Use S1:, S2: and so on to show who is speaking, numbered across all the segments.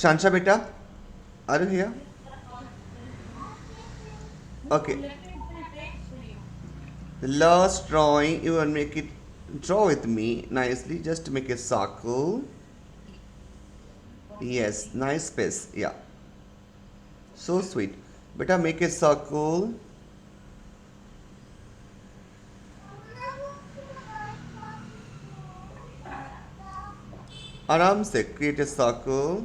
S1: Shansha beta, are you here? Okay. The last drawing, you will make it, draw with me nicely, just to make a circle. Yes, nice space, yeah. So sweet. Beta, make a circle. आराम से create a circle.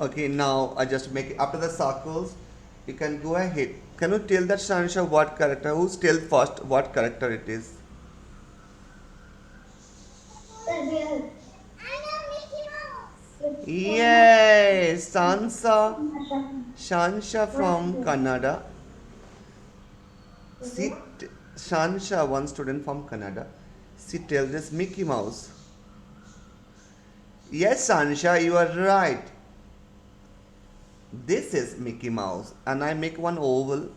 S1: Okay, now I just make after the circles. You can go ahead. Can you tell that Shansha what character? Who's tell first what character it is? Yes, Shansha from Canada. She, Shansha, one student from Canada. She tells us Mickey Mouse. Yes, Shansha, you are right. This is Mickey Mouse, and I make one oval.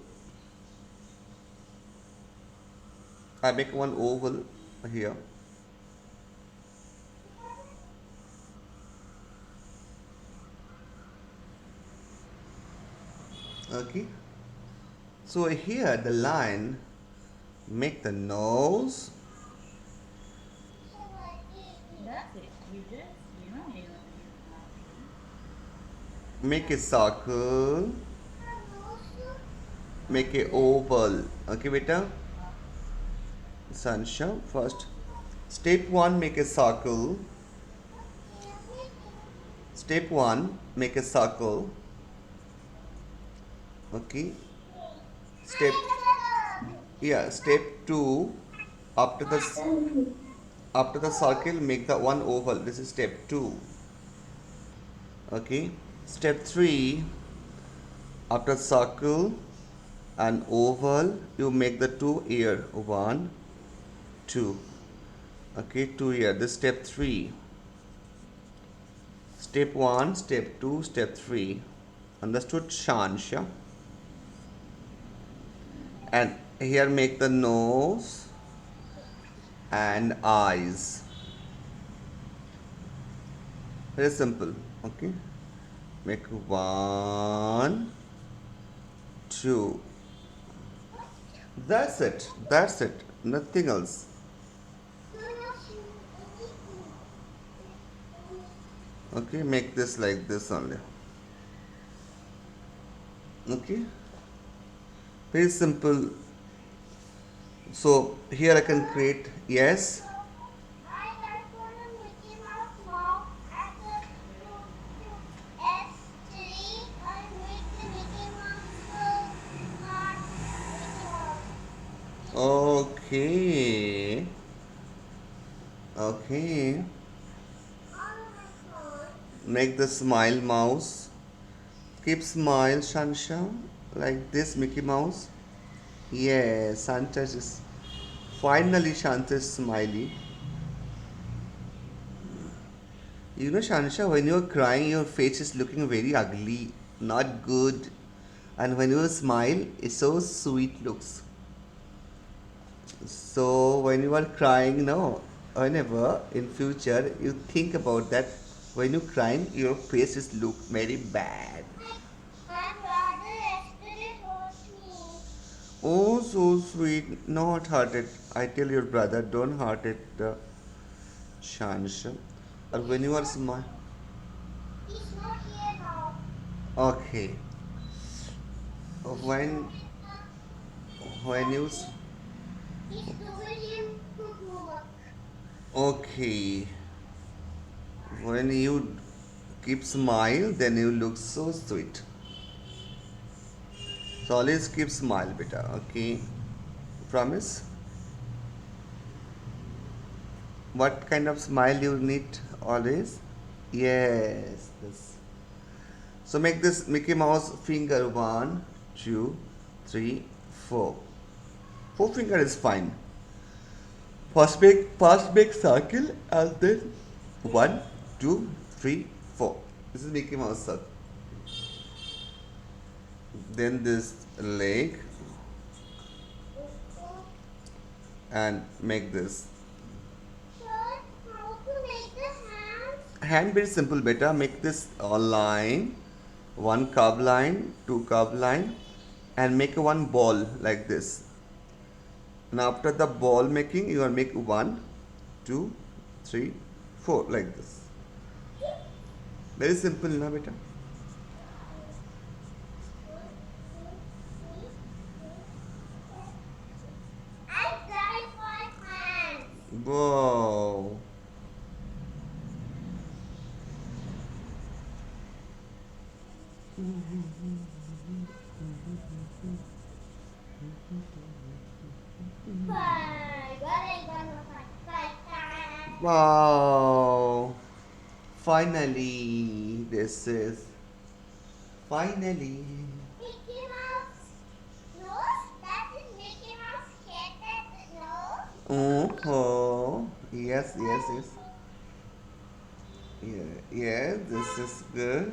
S1: I make one oval here. Okay. So here the line, make the nose, make a circle, make a oval. Okay, beta. Sansha, first. Step 1, make a circle. Step 1, make a circle. Okay. Step, yeah, step 2, after the circle, make the one oval. This is step 2. Okay. Step 3, after circle and oval, you make the two ear. 1, 2. Okay, 2 ear. This is step 3. Step 1, step 2, step 3. Understood, Shansha? And here make the nose and eyes. Very simple. Okay. Make 1, 2. That's it. That's it. Nothing else. Okay, make this like this only. Okay. Very simple. So here I can create, yes. Okay. Okay. Make the smile mouse. Keep smile, Shansha. Like this, Mickey Mouse. Yes, Santa is finally Shanta is smiley. You know, Shansha, when you're crying, your face is looking very ugly, not good. And when you smile, it's so sweet looks. So when you are crying, no, whenever in future you think about that, when you crying, your face is look very bad. Oh, so sweet. Not hurt it. I tell your brother, don't hurt it, Shansha. Or when you are smile. Okay. When when you okay. When you keep smile, then you look so sweet. So always keep smile, beta. Okay. Promise. What kind of smile you need always? Yes, this. So make this Mickey Mouse finger. One, two, three, four. Four finger is fine. First make circle and then one, two, three, four. This is Mickey Mouse circle. Then this leg and make this
S2: How to make the hands?
S1: hand. Very simple, beta. Make this a line, one curve line, two curve line, and make a one ball like this. And after the ball making, you will make one, two, three, four like this. Very simple, na beta.
S2: I got five hands.
S1: Wow.
S2: Five. What I got five hands.
S1: Wow. Finally, this is finally.
S2: Mickey Mouse nose. That is Mickey Mouse head. That nose.
S1: Oh, yes, yes, yes. Yeah, yeah, this is good.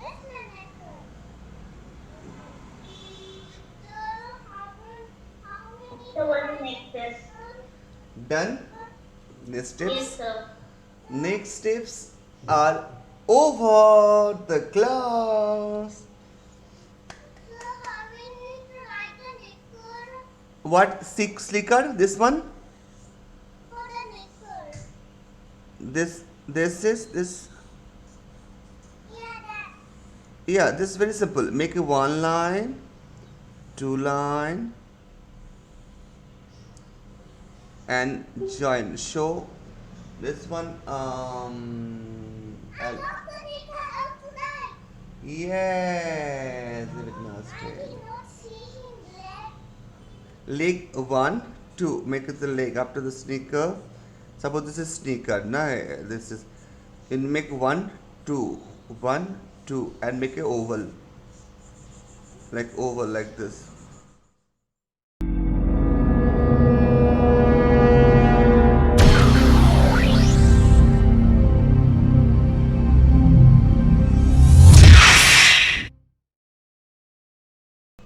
S2: This one So how many?
S3: So what next is?
S1: Done. Next
S3: Yes,
S1: steps.
S3: sir.
S1: Next steps are over the class.
S2: So how many to write the nickel
S1: What slicker? This one.
S2: for the nickel?
S1: This is this.
S2: Yeah, that.
S1: Yeah, this is very simple. Make a one line, two line, and join. Show this one.
S2: I love the nickel out tonight.
S1: Yes, very
S2: I
S1: nasty.
S2: did not see him there.
S1: Leg one, two. Make it the leg after the sneaker. Suppose this is sneaker. No, this is. In make one, two, and make a oval. Like oval like this.